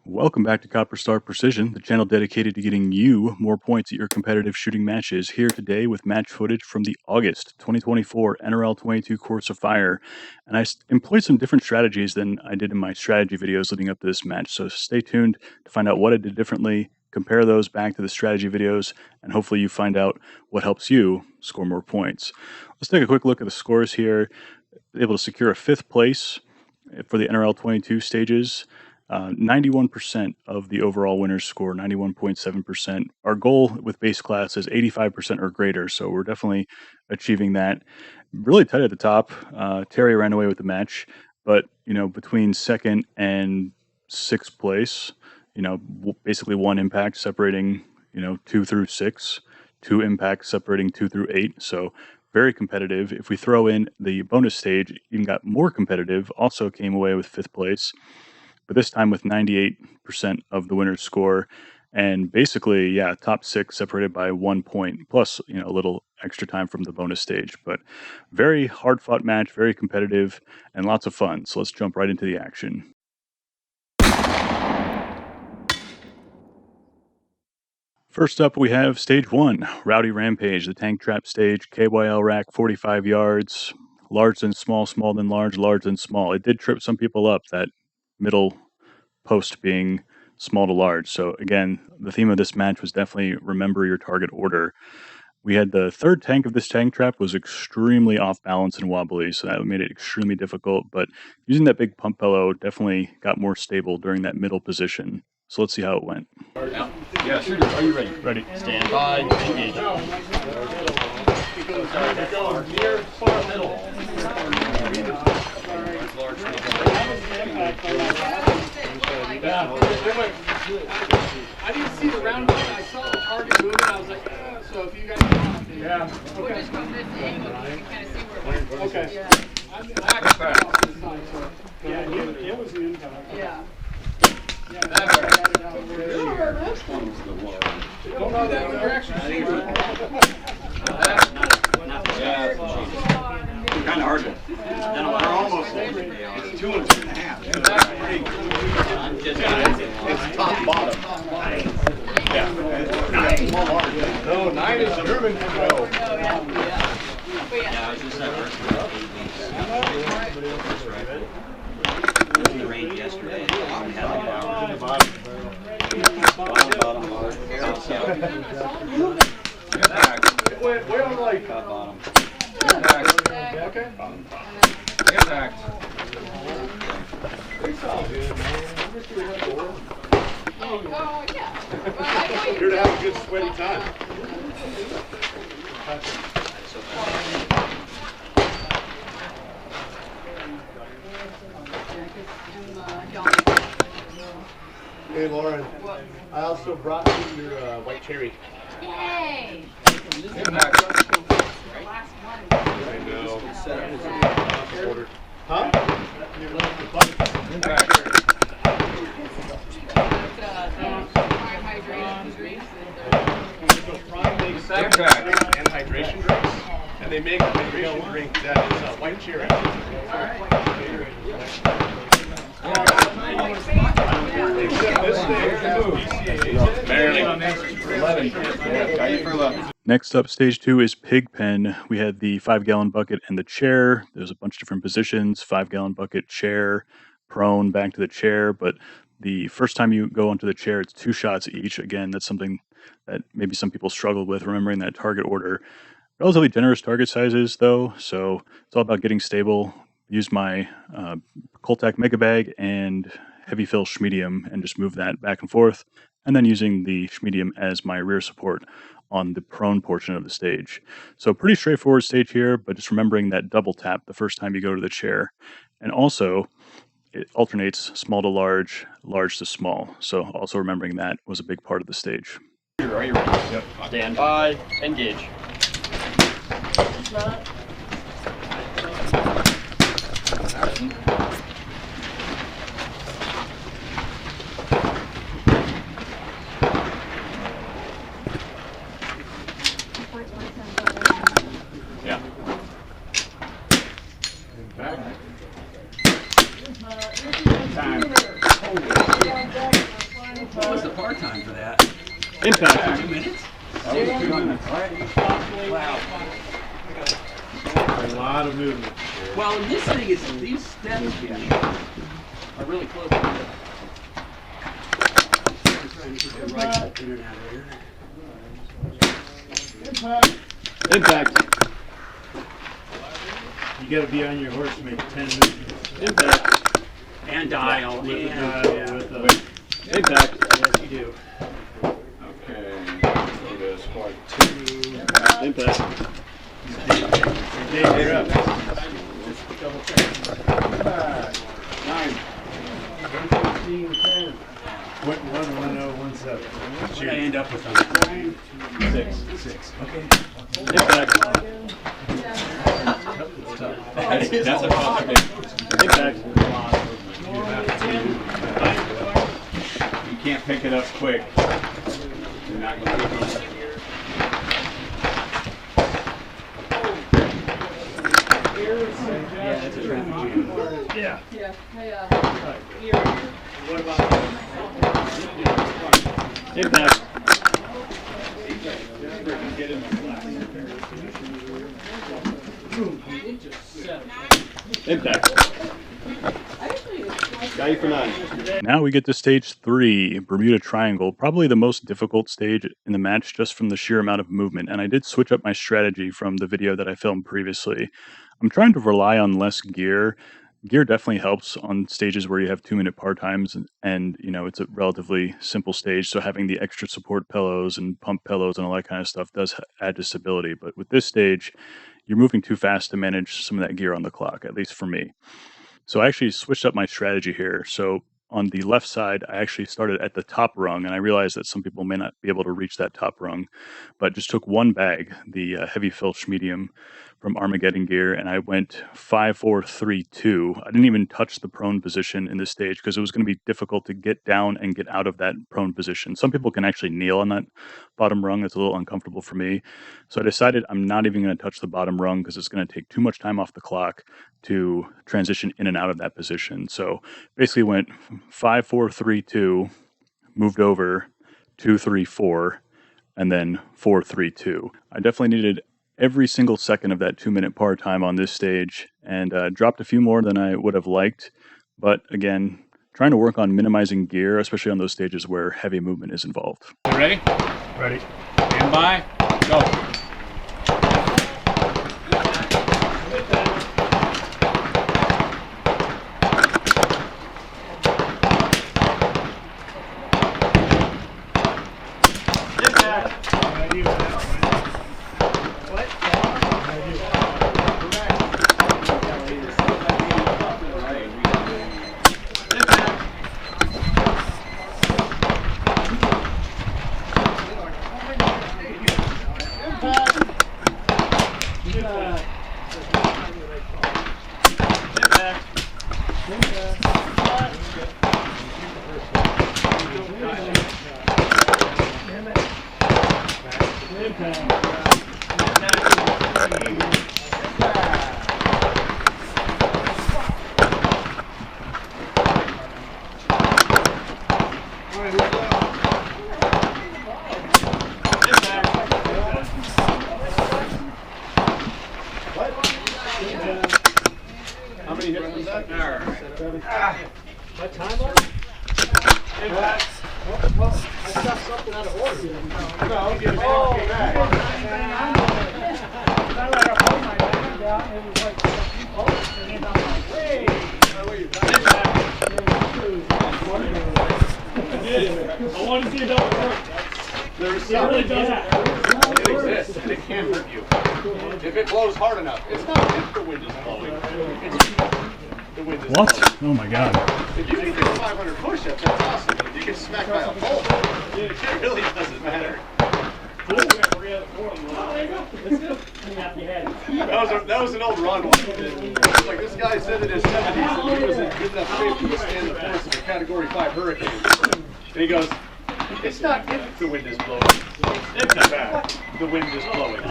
Welcome back to Copper Star Precision, the channel dedicated to getting you more points at your competitive shooting matches. Here today with match footage from the August 2024 NRL22 Course of Fire. And I employed some different strategies than I did in my strategy videos leading up to this match. So stay tuned to find out what I did differently, compare those back to the strategy videos, and hopefully you find out what helps you score more points. Let's take a quick look at the scores here. Able to secure a 5th place for the NRL22 stages. 91% of the overall winners score, 91.7%. Our goal with base class is 85% or greater, so we're definitely achieving that. Really tight at the top. Terry ran away with the match, but between 2nd and 6th place, basically one impact separating 2 through 6, 2 impacts separating 2 through 8. So very competitive. If we throw in the bonus stage, even got more competitive. Also came away with 5th place, but this time with 98% of the winners score. And basically, yeah, top 6 separated by 1 point, plus, a little extra time from the bonus stage. But very hard-fought match, very competitive, and lots of fun. So let's jump right into the action. First up, we have Stage 1, Rowdy Rampage, the tank trap stage, KYL rack, 45 yards, large than small, small than large, large than small. It did trip some people up, that middle post being small to large. So again, the theme of this match was definitely remember your target order. We had the 3rd tank of this tank trap was extremely off balance and wobbly, so that made it extremely difficult, but using that big pump bellow definitely got more stable during that middle position. So let's see how it went. Yeah, shooters, are you ready? Ready. Stand by, engage. I didn't see the round, I saw the target moving, I was like, so if you guys want to. Yeah. We'll just go this angle, you can kind of see where it went. Okay. Yeah. I'm actually off this side, so. Yeah, it was the impact. Yeah. Don't do that when you're actually shooting. Kind of hard to. They're almost. It's 2 and 2.5. It's top bottom. Yeah. No, 9 is German. No. Yeah, I was just that in the range yesterday. We had like an hour. Bottom. It went way on like Bottom. okay. Impact. Oh, yeah. Well, I know Here to have a good sweaty time. Hey Lauren, I also brought you your white cherry. Yay! Impact. I know. Huh? Impact. Prime makes Impact. and hydration drinks, and they make a hydration drink that is white cherry. Except this thing has BCAAs. Barely. 11. Got you for 11. Next up, Stage 2 is Pig Pen. We had the 5-gallon bucket and the chair. There's a bunch of different positions, 5-gallon bucket, chair, prone, back to the chair. But the first time you go onto the chair, it's 2 shots each. Again, that's something that maybe some people struggled with, remembering that target order. Relatively generous target sizes, though, so it's all about getting stable. Use my Coltac Mega Bag and Heavy Fill Schmedium and just move that back and forth, and then using the Schmedium as my rear support on the prone portion of the stage. So pretty straightforward stage here, but just remembering that double tap the first time you go to the chair. And also, it alternates small to large, large to small. So also remembering that was a big part of the stage. Are you ready? Yep. Stand by, engage. Yeah. Time. part-time for that. Impact. 2 minutes? Wow. A lot of movement. Well, and this thing is, these steps are really close to the right in and out of here. Impact. You got to be on your horse to make 10 movements. Impact. And dial. With the And, dial, with the... Impact. yes, you do. Okay. So there's squad 2. Impact. Dave, you're up. Just double check. 9. 15, 10. 11017. What did I end up with on that? 6. Okay. Impact. That's a tough one. Impact. You can't pick it up quick. You're not going to pick it up. Yeah, that's a traffic jam. Yeah. Yeah. What about... Impact. Impact. Got you for 9. Now we get to stage 3, Bermuda Triangle, probably the most difficult stage in the match just from the sheer amount of movement, and I did switch up my strategy from the video that I filmed previously. I'm trying to rely on less gear. Gear definitely helps on stages where you have 2-minute par times, and you know, it's a relatively simple stage, so having the extra support pillows and pump pillows and all that kind of stuff does add to stability. But with this stage, you're moving too fast to manage some of that gear on the clock, at least for me. So I actually switched up my strategy here. So on the left side, I actually started at the top rung, and I realized that some people may not be able to reach that top rung, but just took one bag, the heavy filch medium from Armageddon Gear, and I went 5-4-3-2. I didn't even touch the prone position in this stage because it was going to be difficult to get down and get out of that prone position. Some people can actually kneel on that bottom rung. That's a little uncomfortable for me. So I decided I'm not even going to touch the bottom rung because it's going to take too much time off the clock to transition in and out of that position. So basically went 5-4-3-2, moved over 2-3-4, and then 4-3-2. I definitely needed every single second of that 2-minute par time on this stage, and dropped a few more than I would have liked. But again, trying to work on minimizing gear, especially on those stages where heavy movement is involved. You ready? Ready. Stand by. Go. How many hits was that? What time was it? I stuck something out of order. No, get it back. I let her hold my bag down, it was like, and then I'm like, hey! I want to see it don't work. There's It really doesn't. It exists, and it can hurt you. If it blows hard enough. It's not if the wind is blowing. It's the wind is What? blowing. Oh my god. If you can do 500 push-ups, that's awesome. If you get smacked by a pole, it really doesn't matter. That was an old Ron one. Like this guy said in his 70s that he was in good enough shape to withstand the force of a Category 5 hurricane. And he goes, it's not if the wind is blowing, it's in fact the wind is blowing.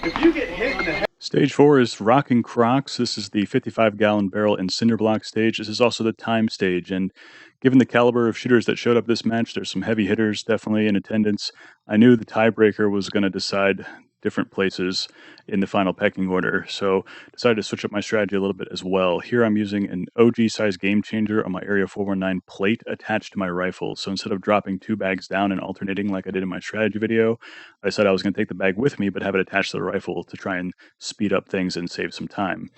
If you get hit in the head. Stage 4 is Rocking Crocs. This is the 55-gallon barrel and cinder block stage. This is also the time stage, and given the caliber of shooters that showed up this match, there's some heavy hitters definitely in attendance. I knew the tiebreaker was going to decide different places in the final pecking order, so decided to switch up my strategy a little bit as well. Here I'm using an OG size game changer on my Area 419 plate attached to my rifle. So instead of dropping 2 bags down and alternating like I did in my strategy video, I said I was going to take the bag with me but have it attached to the rifle to try and speed up things and save some time.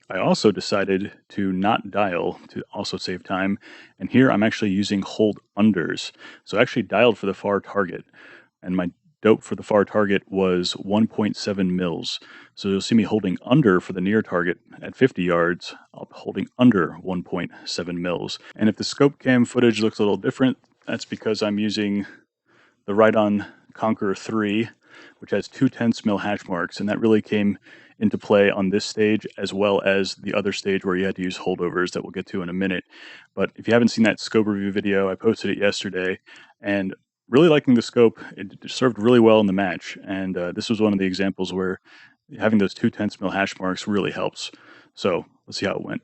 I also decided to not dial to also save time, and here I'm actually using hold unders. So I actually dialed for the far target, and my dope for the far target was 1.7 mils. So you'll see me holding under for the near target at 50 yards. I'll be holding under 1.7 mils. And if the scope cam footage looks a little different, that's because I'm using the Right-On Conqueror 3, which has 2/10 mil hatch marks, and that really came into play on this stage as well as the other stage where you had to use holdovers that we'll get to in a minute. But if you haven't seen that scope review video, I posted it yesterday, and really liking the scope. It served really well in the match, and this was one of the examples where having those 2/10 mil hash marks really helps. So let's see how it went.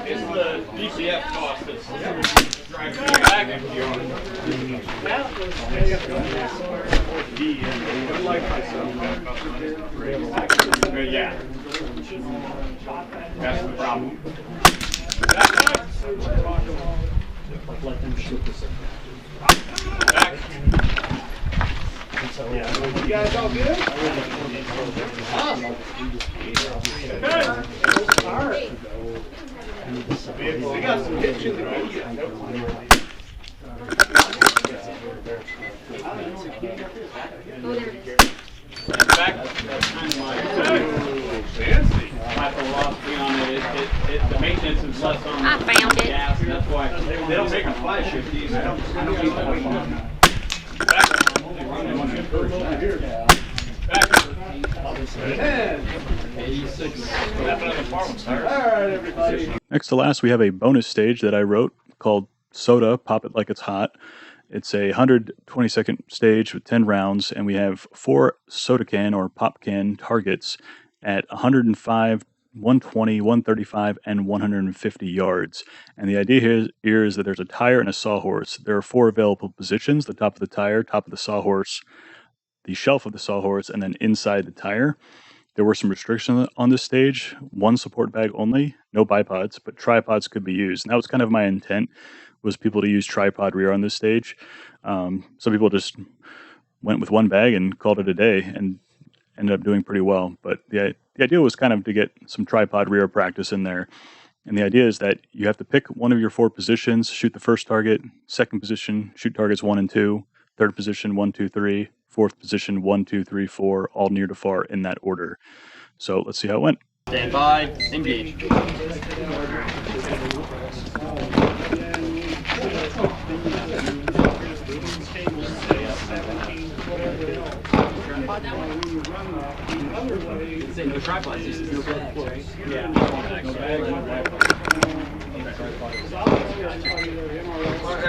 It's the DCF cost that's driving me back MTR. Yeah. That's the problem. Let them shoot this. Back. You guys all good? We got some hits in the media. Back. That's kind of my philosophy on it. The maintenance is less on I found it. gas, and that's why they don't make a fly shift these. I don't keep that. Next to last, we have a bonus stage that I wrote called Soda, Pop It Like It's Hot. It's a 120-second stage with 10 rounds, and we have 4 soda can or pop can targets at 105, 120, 135, and 150 yards. And the idea here is that there's a tire and a sawhorse. There are 4 available positions: the top of the tire, top of the sawhorse, the shelf of the sawhorse, and then inside the tire. There were some restrictions on this stage: 1 support bag only, no bipods, but tripods could be used. And that was kind of my intent, was people to use tripod rear on this stage. Some people just went with 1 bag and called it a day and ended up doing pretty well. But the idea was kind of to get some tripod rear practice in there. And the idea is that you have to pick one of your 4 positions, shoot the first target; second position, shoot targets 1 and 2; third position, 1, 2, 3; fourth position, 1, 2, 3, 4, all near to far in that order. So let's see how it went. Stand by, engage. Say no tripods, this is no bags, right? Yeah.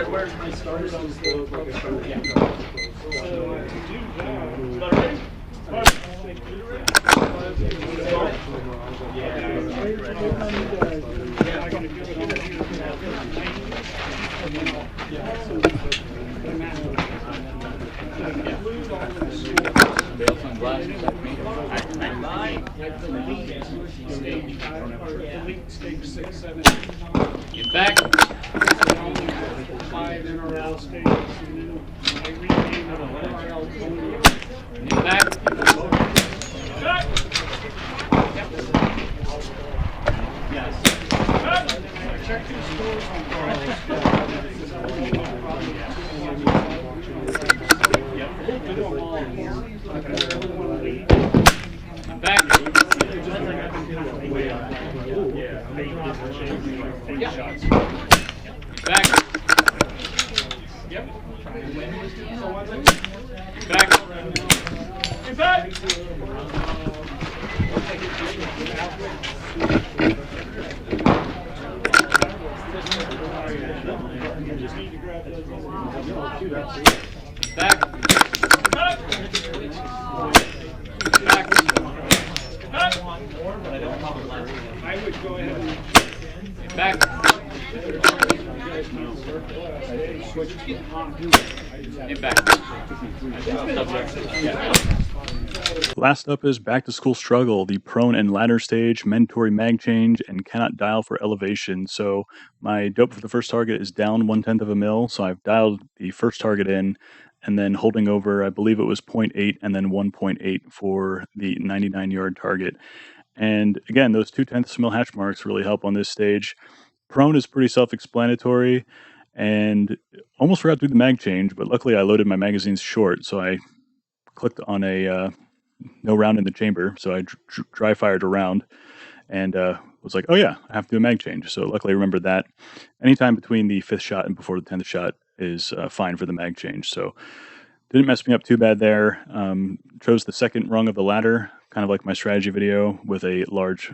Where's my starters on stage 6, 7. Get back. 5 NRL stages, and then I renamed it NRL22. Get back. Check your scores on Back. Back. Yep. Back. Back. Back. I would go ahead and back. And back. Last up is back to school struggle, the prone and ladder stage, mandatory mag change, and cannot dial for elevation. So my dope for the first target is down 1/10 of a mil. So I've dialed the first target in and then holding over, I believe it was 0.8 and then 1.8 for the 99-yard target. And again, those 2/10 mil hatch marks really help on this stage. Prone is pretty self-explanatory, and almost forgot to do the mag change, but luckily I loaded my magazines short, so I clicked on a no round in the chamber, so I dry fired a round and was like, oh yeah, I have to do a mag change. So luckily I remembered that. Anytime between the 5th shot and before the 10th shot is fine for the mag change. So didn't mess me up too bad there. Chose the second rung of the ladder, kind of like my strategy video, with a large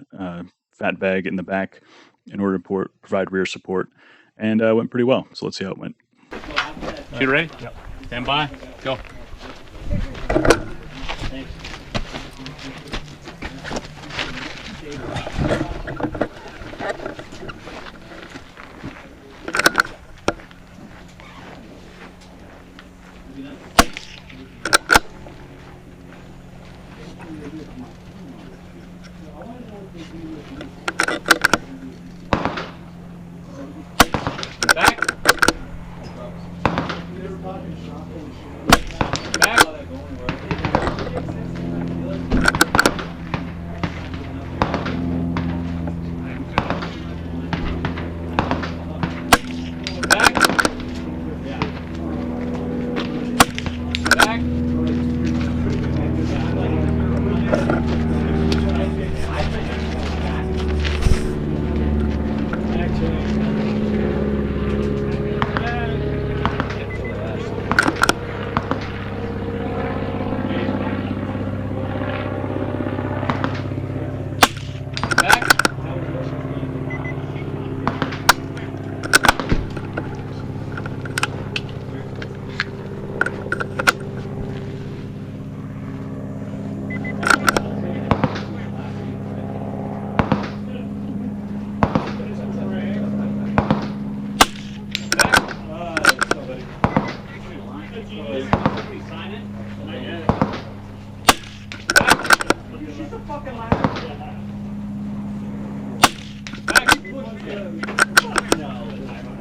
fat bag in the back in order to provide rear support, and went pretty well. So let's see how it went. You ready? Yep. Stand by. Go. Back. Back.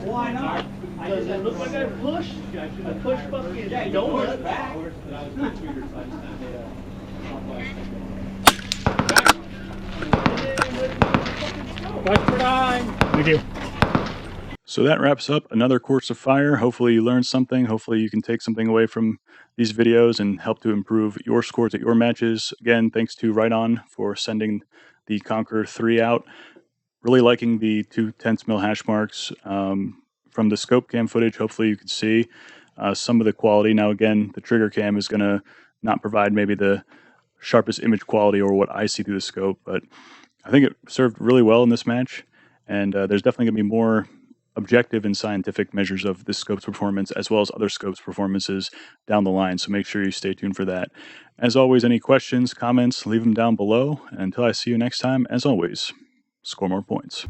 Why not? Does it look like I pushed? I pushed fucking. Yeah, don't look back. Back for time. Thank you. So that wraps up another course of fire. Hopefully you learned something. Hopefully you can take something away from these videos and help to improve your scores at your matches. Again, thanks to Right On for sending the Conqueror 3 out. Really liking the 2/10 mil hash marks. From the scope cam footage, hopefully you can see some of the quality. Now again, the trigger cam is going to not provide maybe the sharpest image quality or what I see through the scope, but I think it served really well in this match. And there's definitely going to be more objective and scientific measures of this scope's performance as well as other scopes performances down the line, so make sure you stay tuned for that. As always, any questions, comments, leave them down below, and until I see you next time, as always, score more points.